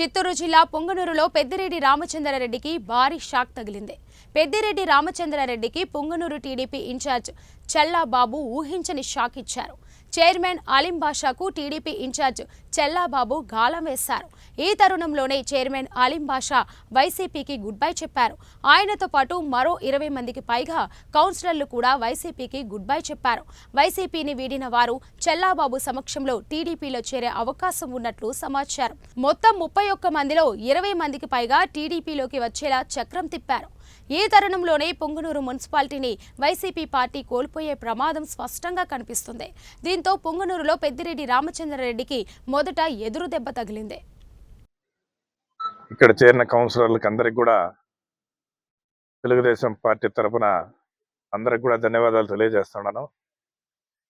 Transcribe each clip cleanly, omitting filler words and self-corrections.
చిత్తూరు జిల్లా పొంగనూరులో పెద్దిరెడ్డి రామచంద్రారెడ్డికి భారీ షాక్ తగిలింది. పెద్దిరెడ్డి రామచంద్రారెడ్డికి పొంగనూరు టీడీపీ ఇన్ఛార్జ్ చెల్లాబాబు ఊహించని షాక్ ఇచ్చారు. Chairman Aleem బాషాకు TDP incharge Chellababu గాలం వేశారు. ఈ తరుణంలోనే చైర్మన్ అలీం బాషా వైసీపీకి గుడ్ బై చెప్పారు. ఆయనతో పాటు మరో 20 మందికి పైగా కౌన్సిలర్లు కూడా వైసీపీకి గుడ్ బై చెప్పారు. వైసీపీని వీడిన వారు చెల్లాబాబు సమక్షంలో టీడీపీలో చేరే అవకాశం ఉన్నట్లు సమాచారం. మొత్తం 31 మందిలో 20 మందికి పైగా టీడీపీలోకి వచ్చేలా చక్రం తిప్పారు. ఈ తరుణంలోనే పొంగనూరు మున్సిపాలిటీని వైసీపీ పార్టీ కోల్పోయే ప్రమాదం స్పష్టంగా కనిపిస్తుంది. దీంతో పొంగనూరులో పెద్దిరెడ్డి రామచంద్రారెడ్డికి మొదట ఎదురు దెబ్బ తగిలింది. ఇక్కడ చేరిన కౌన్సిలర్లకు అందరికి కూడా తెలుగుదేశం పార్టీ తరఫున అందరికి కూడా ధన్యవాదాలు తెలియజేస్తున్నాను.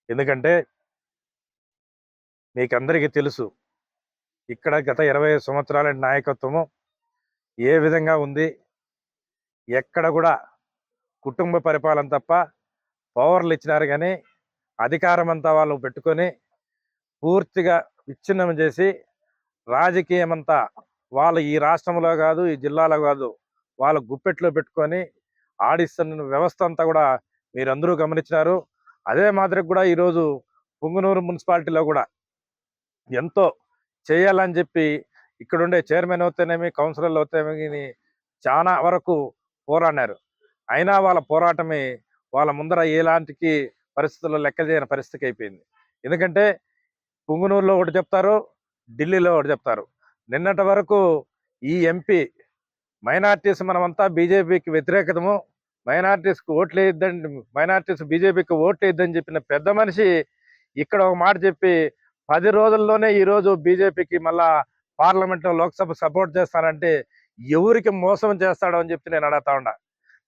ఎందుకంటే మీకందరికీ తెలుసు ఇక్కడ గత 20 సంవత్సరాల నాయకత్వము ఏ విధంగా ఉంది. ఎక్కడ కూడా కుటుంబ పరిపాలన తప్ప పవర్లు ఇచ్చినారు, కానీ అధికారం అంతా వాళ్ళు పెట్టుకొని పూర్తిగా విచ్ఛిన్నం చేసి రాజకీయం అంతా వాళ్ళు ఈ రాష్ట్రంలో కాదు, ఈ జిల్లాలో కాదు, వాళ్ళ గుప్పెట్లో పెట్టుకొని ఆడిస్తున్న వ్యవస్థ అంతా కూడా మీరందరూ గమనించినారు. అదే మాదిరి కూడా ఈరోజు పొంగనూరు మున్సిపాలిటీలో కూడా ఎంతో చేయాలని చెప్పి ఇక్కడుండే చైర్మన్ అవుతేనేమి, కౌన్సిలర్లు అవుతేనేమి చాలా వరకు పోరాడారు. అయినా వాళ్ళ పోరాటమే వాళ్ళ ముందర ఎలాంటి పరిస్థితుల్లో లెక్క చేయని పరిస్థితికి అయిపోయింది. ఎందుకంటే పొంగనూరులో ఒకటి చెప్తారు, ఢిల్లీలో ఒకటి చెప్తారు. నిన్నటి వరకు ఈ ఎంపీ మైనార్టీస్ మనమంతా బీజేపీకి వ్యతిరేకతము, మైనార్టీస్కి ఓట్లు వేయద్దండి, మైనార్టీస్ బీజేపీకి ఓట్లు వేయద్దని చెప్పిన పెద్ద మనిషి ఇక్కడ ఒక మాట చెప్పి 10 రోజుల్లోనే ఈరోజు బీజేపీకి మళ్ళా పార్లమెంట్లో లోక్సభ సపోర్ట్ చేస్తానంటే ఎవరికి మోసం చేస్తాడో అని చెప్పి నేను అడుగుతా ఉన్నా.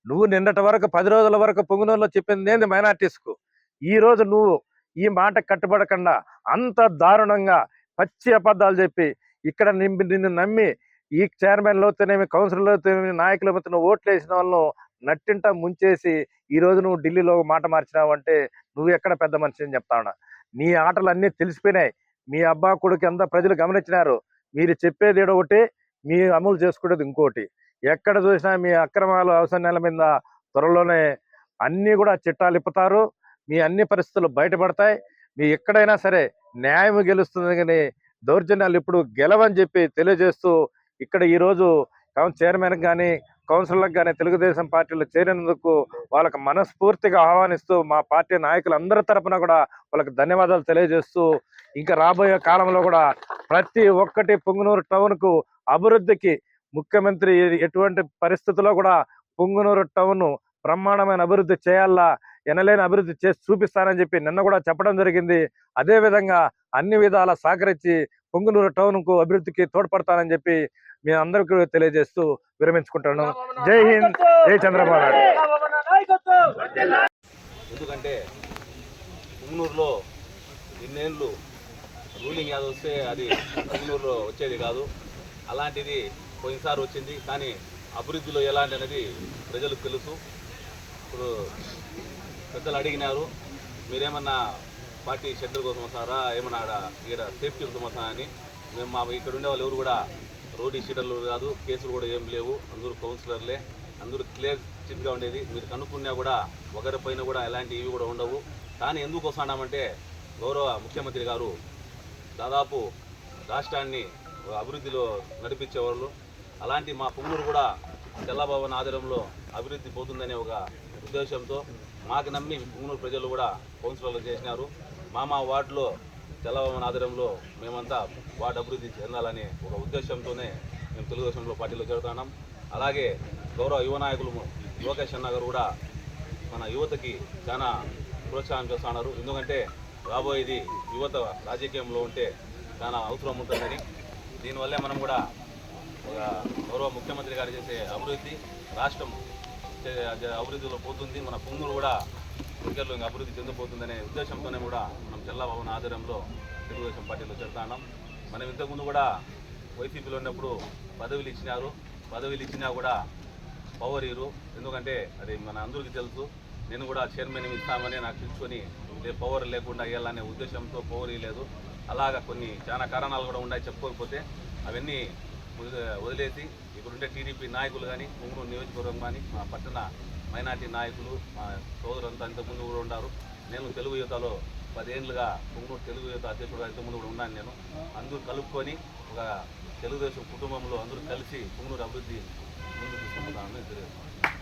నువ్వు నిన్నటి వరకు 10 రోజుల వరకు పొంగనూరులో చెప్పింది ఏంది మైనార్టీస్కు, ఈ రోజు నువ్వు ఈ మాట కట్టుబడకుండా అంత దారుణంగా పచ్చి అబద్ధాలు చెప్పి ఇక్కడ నిన్ను నమ్మి ఈ చైర్మన్లు అవుతేనేమి, కౌన్సిలర్లు అవుతేనేమి, నాయకులు అవుతున్న ఓట్లు వేసిన వాళ్ళను నట్టింట ముంచేసి ఈ రోజు నువ్వు ఢిల్లీలో మాట మార్చినావు అంటే నువ్వు ఎక్కడ పెద్ద మనిషి అని చెప్తా ఉన్నా. నీ ఆటలు అన్నీ తెలిసిపోయినాయి. మీ అబ్బా కొడుకు అంతా ప్రజలు గమనించినారు. మీరు చెప్పేది ఒకటి, మీ అమలు చేసుకునేది ఇంకోటి. ఎక్కడ చూసినా మీ అక్రమాలు అవసరాల మీద త్వరలోనే అన్నీ కూడా చిట్టాలు ఇప్పుతారు. మీ అన్ని పరిస్థితులు బయటపడతాయి. మీ ఎక్కడైనా సరే న్యాయం గెలుస్తుంది, కానీ దౌర్జన్యాలు ఇప్పుడు గెలవని చెప్పి తెలియజేస్తూ ఇక్కడ ఈరోజు చైర్మన్ కానీ కౌన్సిలర్లకు కానీ తెలుగుదేశం పార్టీలో చేరినందుకు వాళ్ళకి మనస్ఫూర్తిగా ఆహ్వానిస్తూ మా పార్టీ నాయకులందరి తరఫున కూడా వాళ్ళకి ధన్యవాదాలు తెలియజేస్తూ ఇంకా రాబోయే కాలంలో కూడా ప్రతి ఒక్కటి పొంగనూరు టౌన్కు అభివృద్ధికి ముఖ్యమంత్రి ఎటువంటి పరిస్థితుల్లో కూడా పొంగనూరు టౌన్ బ్రహ్మాండమైన అభివృద్ధి చేయాలా, ఎనలేని అభివృద్ధి చేసి చూపిస్తానని చెప్పి నిన్న కూడా చెప్పడం జరిగింది. అదే విధంగా అన్ని విధాల సహకరించి పొంగనూరు టౌన్కు అభివృద్ధికి తోడ్పడతానని చెప్పి మీ అందరికీ తెలియజేస్తూ విరమించుకుంటాను. జై హింద్, జై చంద్రబాబు నాయుడు. ఎందుకంటే పొంగనూరులో ఇన్నేళ్ళు రూలింగ్ యాదవ్ వస్తే అది పొంగనూరులో వచ్చేది కాదు. అలాంటిది పోయినసారి వచ్చింది, కానీ అభివృద్ధిలో ఎలాంటి అనేది ప్రజలకు తెలుసు. ఇప్పుడు పెద్దలు అడిగినారు, మీరేమన్నా పార్టీ షెడ్యూల్ కోసం వస్తారా, ఏమన్నా ఇక్కడ సేఫ్టీ కోసం వస్తారా అని. మేము మా ఇక్కడ ఉండే వాళ్ళు ఎవరు కూడా రోడ్డు షీటర్లు కాదు, కేసులు కూడా ఏం లేవు, అందరూ కౌన్సిలర్లే, అందరూ క్లియర్ చిట్గా ఉండేది. మీరు కనుక్కున్నా కూడా ఒకరిపైన కూడా ఎలాంటి ఇవి కూడా ఉండవు. కానీ ఎందుకు వస్తున్నామంటే గౌరవ ముఖ్యమంత్రి గారు దాదాపు రాష్ట్రాన్ని అభివృద్ధిలో నడిపించేవాళ్ళు. అలాంటి మా పొంగనూరు కూడా చెల్లాబాబు ఆధ్వర్యంలో అభివృద్ధి పోతుందనే ఒక ఉద్దేశంతో మాకు నమ్మి పొంగనూరు ప్రజలు కూడా కౌన్సిలర్లు చేసినారు. మా వార్డులో చెల్లాబాబు ఆధ్వర్యంలో మేమంతా వార్డు అభివృద్ధి చెందాలనే ఒక ఉద్దేశంతోనే మేము తెలుగుదేశంలో పార్టీలో చేరుతున్నాం. అలాగే గౌరవ యువ నాయకులు లోకేష్ అన్న గారు కూడా మన యువతకి చాలా ప్రోత్సాహం చేస్తున్నారు. ఎందుకంటే రాబోయేది యువత రాజకీయంలో ఉంటే చాలా అవసరం ఉంటుందని. దీనివల్లే మనం కూడా ఒక గౌరవ ముఖ్యమంత్రి గారు చేసే అభివృద్ధి రాష్ట్రం అభివృద్ధిలో పోతుంది, మన పొంగనూరు కూడా క్రికెట్లో ఇంకా అభివృద్ధి చెందిపోతుందనే ఉద్దేశంతోనే కూడా మనం చెల్లాబాబు ఆధ్వర్యంలో తెలుగుదేశం పార్టీలో చేరుతున్నాం. మనం ఇంతకుముందు కూడా వైసీపీలో ఉన్నప్పుడు పదవులు ఇచ్చినా కూడా పవర్ ఇరు. ఎందుకంటే అది మన అందరికీ తెలుసు. నేను కూడా చైర్మన్ ఇస్తామని నాకు తెలుసుకొని పవర్ లేకుండా ఇవ్వాలనే ఉద్దేశంతో పవర్ ఇవ్వలేదు. అలాగా కొన్ని చాలా కారణాలు కూడా ఉన్నాయి, చెప్పుకోకపోతే అవన్నీ వదిలేసి ఇక్కడుండే టీడీపీ నాయకులు కానీ పుంగనూరు నియోజకవర్గం కానీ మా పట్టణ మైనార్టీ నాయకులు మా సోదరులంతా ఇంతకుముందు కూడా ఉన్నారు. నేను తెలుగు యువతలో 10 ఏళ్ళుగా పుంగనూరు తెలుగు యువత అధ్యక్షుడుగా ఇంతకుముందు కూడా ఉన్నాను. నేను అందరూ కలుపుకొని ఒక తెలుగుదేశం కుటుంబంలో అందరూ కలిసి పుంగనూరు అభివృద్ధి ముందుకు తీసుకుంటున్నానని తెలియజేస్తున్నాను.